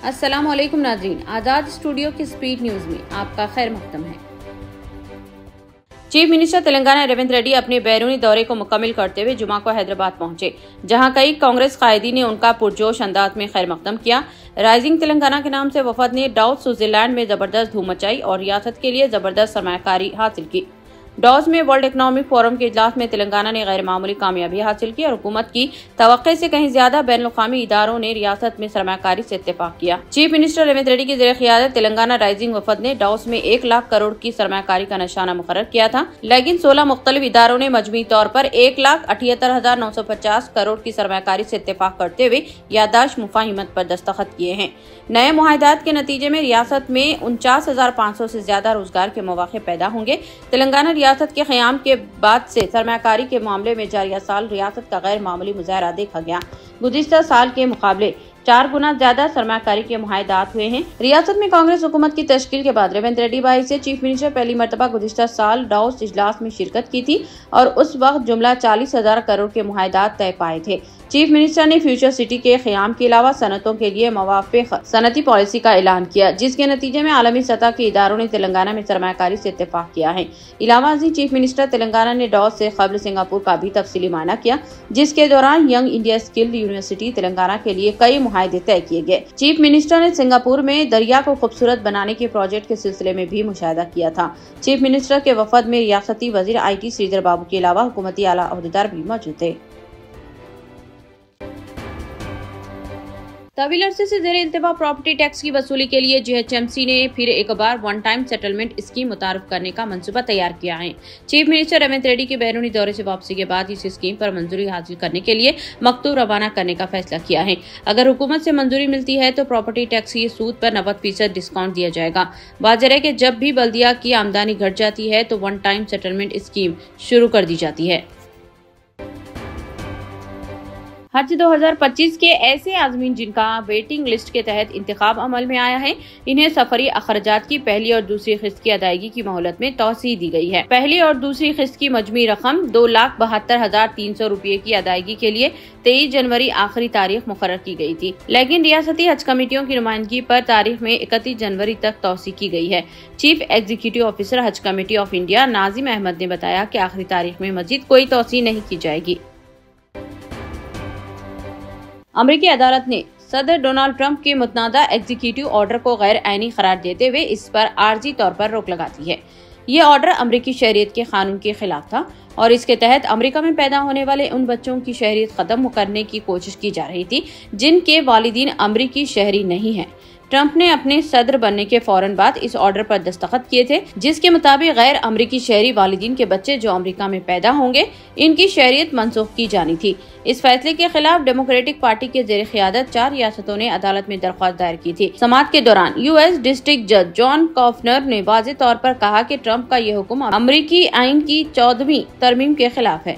अस्सलाम वालेकुम नाज़रीन, आज़ाद स्टूडियो की स्पीड न्यूज में आपका खैर मक़दम है। चीफ मिनिस्टर तेलंगाना रेवंत रेड्डी अपने बैरूनी दौरे को मुकम्मल करते हुए जुमा को हैदराबाद पहुंचे, जहां कई कांग्रेस कायदी ने उनका पुरजोश अंदाज में खैर मक़दम किया। राइजिंग तेलंगाना के नाम से वफद ने डाउस स्विट्जरलैंड में जबरदस्त धूम मचाई और रियासत के लिए जबरदस्त सरमायाकारी हासिल की। डाउस में वर्ल्ड इकोनॉमिक फोरम के इजलास में तेलंगाना ने गैर मामूली कामयाबी हासिल की और हुकूमत की तवक्के से कहीं ज्यादा बैनुल-अक़वामी इदारों ने रियासत में सरमायाकारी से इत्तेफाक किया। चीफ मिनिस्टर रेवंत रेड्डी की ज़ेर-ए-क़ियादत तेलंगाना राइजिंग वफद ने डाउस में 1 लाख करोड़ की सरमायाकारी का निशाना मुकर्रर किया था, लेकिन 16 मुख्तलिफ इदारों ने मजमूई तौर पर 1,78,950 करोड़ की सरमायाकारी से इत्तेफाक करते हुए याददाश्त मुफाहिमत पर दस्तखत किए हैं। नए मुआहदात के नतीजे में रियासत में 49,500 से ज्यादा रोजगार के मौके पैदा होंगे। तेलंगाना रियासत के क़याम के बाद से सरमायाकारी के मामले में जारिया साल रियासत का गैर मामूली मुजाहरा देखा गया। गुज़िश्ता साल के मुकाबले 4 गुना ज्यादा सरमायाकारी के मुआहदात हुए हैं। रियासत में कांग्रेस हुकूमत की तश्कील के बाद रेवंत रेड्डी भाई से चीफ मिनिस्टर पहली मरतबा गुज़िश्ता साल डाउस इजलास में शिरकत की थी और उस वक्त जुमला 40,000 करोड़ के मुआहदात तय पाए थे। चीफ मिनिस्टर ने फ्यूचर सिटी के क़याम के अलावा सनतों के लिए मवाफ़िक़ सनती पॉलिसी का ऐलान किया, जिसके नतीजे में आलमी सतह के इदारों ने तेलंगाना में सरमायाकारी से इत्तेफाक किया है। इलावा चीफ मिनिस्टर तेलंगाना ने डाउस से कबल सिंगापुर का भी तफसीली मायना किया, जिसके दौरान young India skill university Telangana के लिए कई मुआहदे तय किए गए। चीफ मिनिस्टर ने सिंगापुर में दरिया को खूबसूरत बनाने के प्रोजेक्ट के सिलसिले में भी मुशाहिदा किया था। चीफ मिनिस्टर के वफद में रियासती वजीर IT श्रीधर बाबू के अलावा हुकूमती आला अहदेदार भी मौजूद थे। तवील अरसे से ज़ेर इंतबा प्रॉपर्टी टैक्स की वसूली के लिए GHMC ने फिर एक बार वन टाइम सेटलमेंट स्कीम मुतारफ करने का मंसूबा तैयार किया है। चीफ मिनिस्टर रेवंत रेड्डी के बैरूनी दौरे से वापसी के बाद इस स्कीम पर मंजूरी हासिल करने के लिए मकतूब रवाना करने का फैसला किया है। अगर हुकूमत से मंजूरी मिलती है तो प्रॉपर्टी टैक्स की सूद पर 90% डिस्काउंट दिया जाएगा। वाज़ेह है कि जब भी बल्दिया की आमदनी घट जाती है तो वन टाइम सेटलमेंट स्कीम शुरू कर दी जाती है। हज 2025 के ऐसे आज़मीन जिनका वेटिंग लिस्ट के तहत इंतखाब अमल में आया है, इन्हें सफरी अखराजात की पहली और दूसरी किस्त की अदायगी की मोहलत में तौसीह दी गई है। पहली और दूसरी किस्त की मजमूई रकम 2,72,300 रुपये की अदायगी के लिए 23 जनवरी आखिरी तारीख मुकर्रर की गई थी, लेकिन रियासती हज कमेटियों की नुमाइंदगी पर तारीख में 31 जनवरी तक तौसीह की गई है। Chief executive officer Haj committee of India Nazim Ahmed ने बताया कि आखिरी तारीख में मजीद कोई तौसीह नहीं की जाएगी। अमेरिकी अदालत ने सदर डोनाल्ड ट्रंप के मुतनादा एग्जीक्यूटिव ऑर्डर को गैर आईनी करार देते हुए इस पर आर्जी तौर पर रोक लगा दी है। ये ऑर्डर अमेरिकी शहरियत के कानून के खिलाफ था और इसके तहत अमेरिका में पैदा होने वाले उन बच्चों की शहरियत खत्म करने की कोशिश की जा रही थी जिनके वालिदीन अमेरिकी शहरी नहीं हैं। ट्रंप ने अपने सदर बनने के फौरन बाद इस ऑर्डर पर दस्तखत किए थे, जिसके मुताबिक गैर अमेरिकी शहरी वालिदीन के बच्चे जो अमेरिका में पैदा होंगे, इनकी शहरियत मनसूख की जानी थी। इस फैसले के खिलाफ डेमोक्रेटिक पार्टी के ज़ेर क़ियादत 4 रियासतों ने अदालत में दरख्वास्त दायर की थी। समाअत के दौरान US डिस्ट्रिक्ट जज जॉन कॉफनर ने वाज़ेह तौर पर कहा कि ट्रंप का ये हुक्म अमेरिकी आइन की 14वीं तरमीम के खिलाफ है।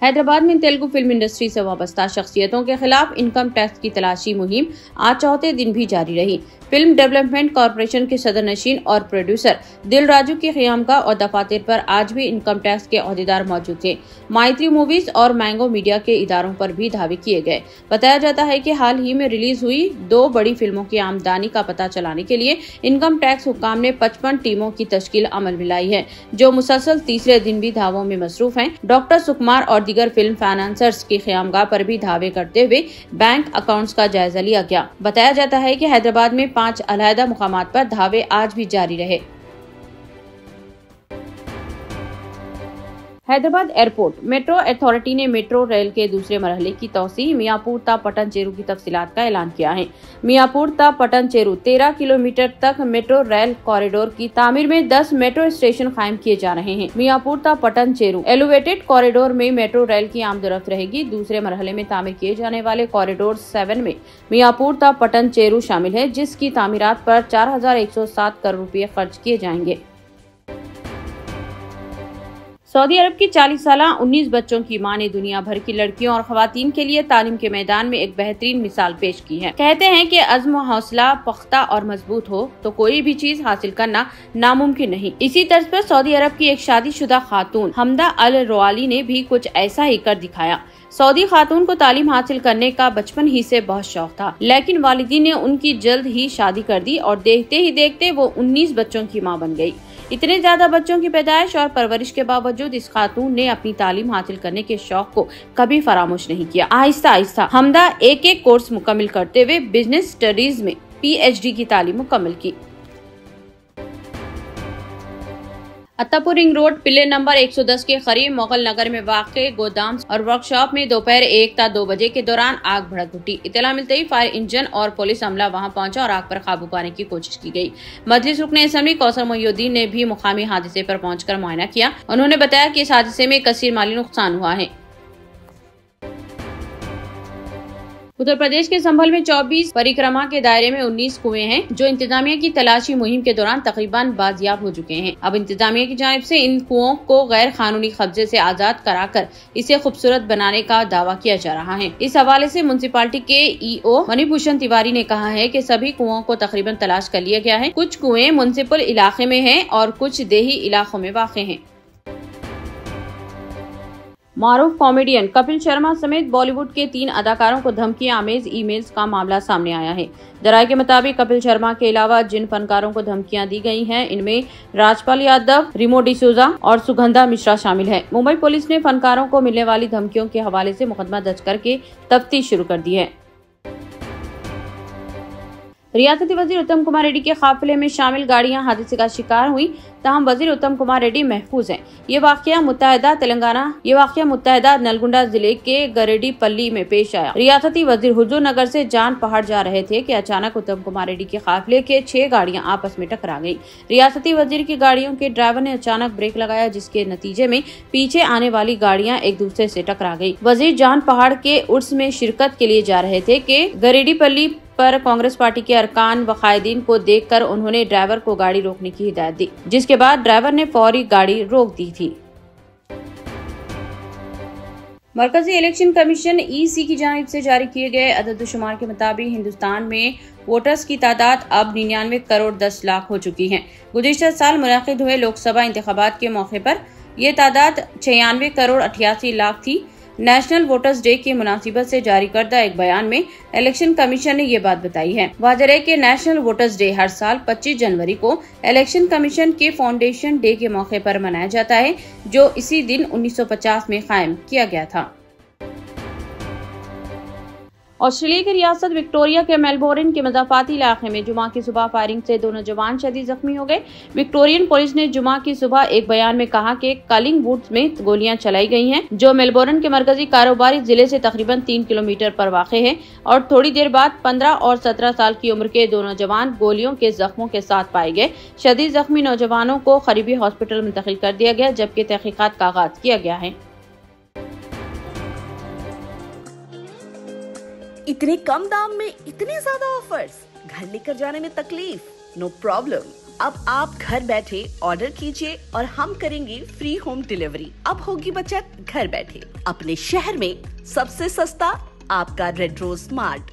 हैदराबाद में तेलुगु फिल्म इंडस्ट्री से वाबस्ता शख्सियतों के खिलाफ इनकम टैक्स की तलाशी मुहिम आज चौथे दिन भी जारी रही। फिल्म डेवलपमेंट कॉरपोरेशन के सदर नशीन और प्रोड्यूसर दिल राजू की क़यामगाह और दफातर पर आज भी इनकम टैक्स के अहदेदार मौजूद थे। माइत्री मूवीज और मैंगो मीडिया के इदारों पर भी धावे किए गए। बताया जाता है कि हाल ही में रिलीज हुई 2 बड़ी फिल्मों की आमदनी का पता चलाने के लिए इनकम टैक्स हुक्काम ने 55 टीमों की तश्कील अमल में लाई है, जो मुसलसल तीसरे दिन भी धावों में मसरूफ हैं। डॉक्टर सुकुमार और दीगर फिल्म फाइनेंसर्स की क़यामगाह पर भी धावे करते हुए बैंक अकाउंट्स का जायजा लिया गया। बताया जाता है कि हैदराबाद में 5 अलहदा मुकामात पर धावे आज भी जारी रहे। हैदराबाद एयरपोर्ट मेट्रो अथॉरिटी ने मेट्रो रेल के दूसरे मरहले की तौसीह मियाँपुर ता पटन चेरू की तफसीलात का ऐलान किया है। मियाँपुर ता पटन चेरू 13 किलोमीटर तक मेट्रो रेल कॉरिडोर की तामीर में 10 मेट्रो स्टेशन कायम किए जा रहे हैं। मियाँपुर ता पटन चेरू एलिवेटेड कॉरिडोर में मेट्रो रेल की आमदरफ्त रहेगी। दूसरे मरहले में तामीर किए जाने वाले कॉरिडोर 7 में मियाँपुर ता पटन चेरू शामिल है, जिसकी तामीरात पर 4,107 करोड़ रुपए खर्च किए जाएंगे। सऊदी अरब की 40 साल 19 बच्चों की मां ने दुनिया भर की लड़कियों और खवातीन के लिए तालीम के मैदान में एक बेहतरीन मिसाल पेश की है। कहते हैं कि अज़्म हौसला पुख्ता और मजबूत हो तो कोई भी चीज हासिल करना नामुमकिन नहीं। इसी तर्ज पर सऊदी अरब की एक शादीशुदा खातून हमदा अल रोआली ने भी कुछ ऐसा ही कर दिखाया। सऊदी खातून को तालीम हासिल करने का बचपन ही से बहुत शौक था, लेकिन वालिदी ने उनकी जल्द ही शादी कर दी और देखते ही देखते वो 19 बच्चों की मां बन गई। इतने ज्यादा बच्चों की पैदाइश और परवरिश के बावजूद इस खातून ने अपनी तालीम हासिल करने के शौक को कभी फरामोश नहीं किया। आहिस्ता आहिस्ता हमदा एक कोर्स मुकम्मल करते हुए बिजनेस स्टडीज में PhD की तालीम मुकम्मल की। अत्तापुर रिंग रोड पिल्ले नंबर 110 के करीब मोगल नगर में वाक़े गोदाम और वर्कशॉप में दोपहर 1 ता 2 बजे के दौरान आग भड़क उठी। इत्तला मिलते ही फायर इंजन और पुलिस अमला वहां पहुंचा और आग पर काबू पाने की कोशिश की गई। मजलिस रुकने असेंबली कौसर मोहिउद्दीन ने भी मुकामी हादसे पर पहुंचकर मुआयना किया। उन्होंने बताया कि इस हादसे में कसीर माली नुकसान हुआ है। उत्तर प्रदेश के संभल में 24 परिक्रमा के दायरे में 19 कुएं हैं, जो इंतजामिया की तलाशी मुहिम के दौरान तकरीबन बाजियाब हो चुके हैं। अब इंतजामिया की जानिब से इन कुओं को गैर कानूनी कब्जे से आजाद कराकर इसे खूबसूरत बनाने का दावा किया जा रहा है। इस हवाले से म्युनिसिपालिटी के EO मणिभूषण तिवारी ने कहा है कि सभी कुओं को तकरीबन तलाश कर लिया गया है। कुछ कुएं म्युनिसिपल इलाके में हैं और कुछ देही इलाकों में वाक़े हैं। मारूफ कॉमेडियन कपिल शर्मा समेत बॉलीवुड के 3 अदाकारों को धमकी आमेज ईमेल्स का मामला सामने आया है। जराये के मुताबिक कपिल शर्मा के अलावा जिन फनकारों को धमकियां दी गई हैं, इनमें राजपाल यादव, रिमो डिसूजा और सुगंधा मिश्रा शामिल है। मुंबई पुलिस ने फनकारों को मिलने वाली धमकियों के हवाले से मुकदमा दर्ज करके तफ्तीश शुरू कर दी है। रियासती वजीर उत्तम कुमार रेड्डी के काफिले में शामिल गाड़ियां हादसे का शिकार हुई, तहम वजीर उत्तम कुमार रेड्डी महफूज हैं। ये वाकया मुत्तहदा नलगुंडा जिले के गरेडीपल्ली में पेश आया। रियासती वजीर हुजूर नगर से जान पहाड़ जा रहे थे कि अचानक उत्तम कुमार रेड्डी के काफिले के 6 गाड़ियां आपस में टकरा गयी। रियासती वजीर की गाड़ियों के ड्राइवर ने अचानक ब्रेक लगाया, जिसके नतीजे में पीछे आने वाली गाड़ियां एक दूसरे से टकरा गयी। वजीर जान पहाड़ के उर्स में शिरकत के लिए जा रहे थे कि गरेडीपल्ली पर कांग्रेस पार्टी के अरकान व कायदीन को देखकर उन्होंने ड्राइवर को गाड़ी रोकने की हिदायत दी, जिसके बाद ड्राइवर ने फौरी गाड़ी रोक दी थी। मरकजी इलेक्शन कमीशन EC की जानिब से जारी किए गए अदद-ओ-शुमार के मुताबिक हिंदुस्तान में वोटर्स की तादाद अब 99 करोड़ 10 लाख हो चुकी है। गुज़िश्ता साल मुनअक़िद हुए लोकसभा इंतखाबात के मौके पर यह तादाद 96 करोड़ 88 लाख थी। नेशनल वोटर्स डे की मुनासिबत से जारी करदा एक बयान में इलेक्शन कमीशन ने ये बात बताई है। वाज़ेह है कि नेशनल वोटर्स डे हर साल 25 जनवरी को इलेक्शन कमीशन के फाउंडेशन डे के मौके पर मनाया जाता है, जो इसी दिन 1950 में कायम किया गया था। ऑस्ट्रेलिया की रियासत विक्टोरिया के मेलबोर्न के मज़ाफ़ाती इलाके में जुमा की सुबह फायरिंग से 2 नौजवान शदीद जख्मी हो गए। विक्टोरियन पुलिस ने जुमा की सुबह एक बयान में कहा कि कलिंगवुड में गोलियां चलाई गई हैं, जो मेलबोर्न के मरकजी कारोबारी जिले से तकरीबन 3 किलोमीटर पर वाक़े है, और थोड़ी देर बाद 15 और 17 साल की उम्र के 2 नौजवान गोलियों के जख्मों के साथ पाए गए। शदीद जख्मी नौजवानों को करीबी हॉस्पिटल मुंतकिल कर दिया गया, जबकि तहकीकात का आगाज किया गया है। इतने कम दाम में इतने ज्यादा ऑफर्स, घर लेकर जाने में तकलीफ? नो प्रॉब्लम, अब आप घर बैठे ऑर्डर कीजिए और हम करेंगे फ्री होम डिलीवरी। अब होगी बचत घर बैठे। अपने शहर में सबसे सस्ता आपका रेड रोज स्मार्ट।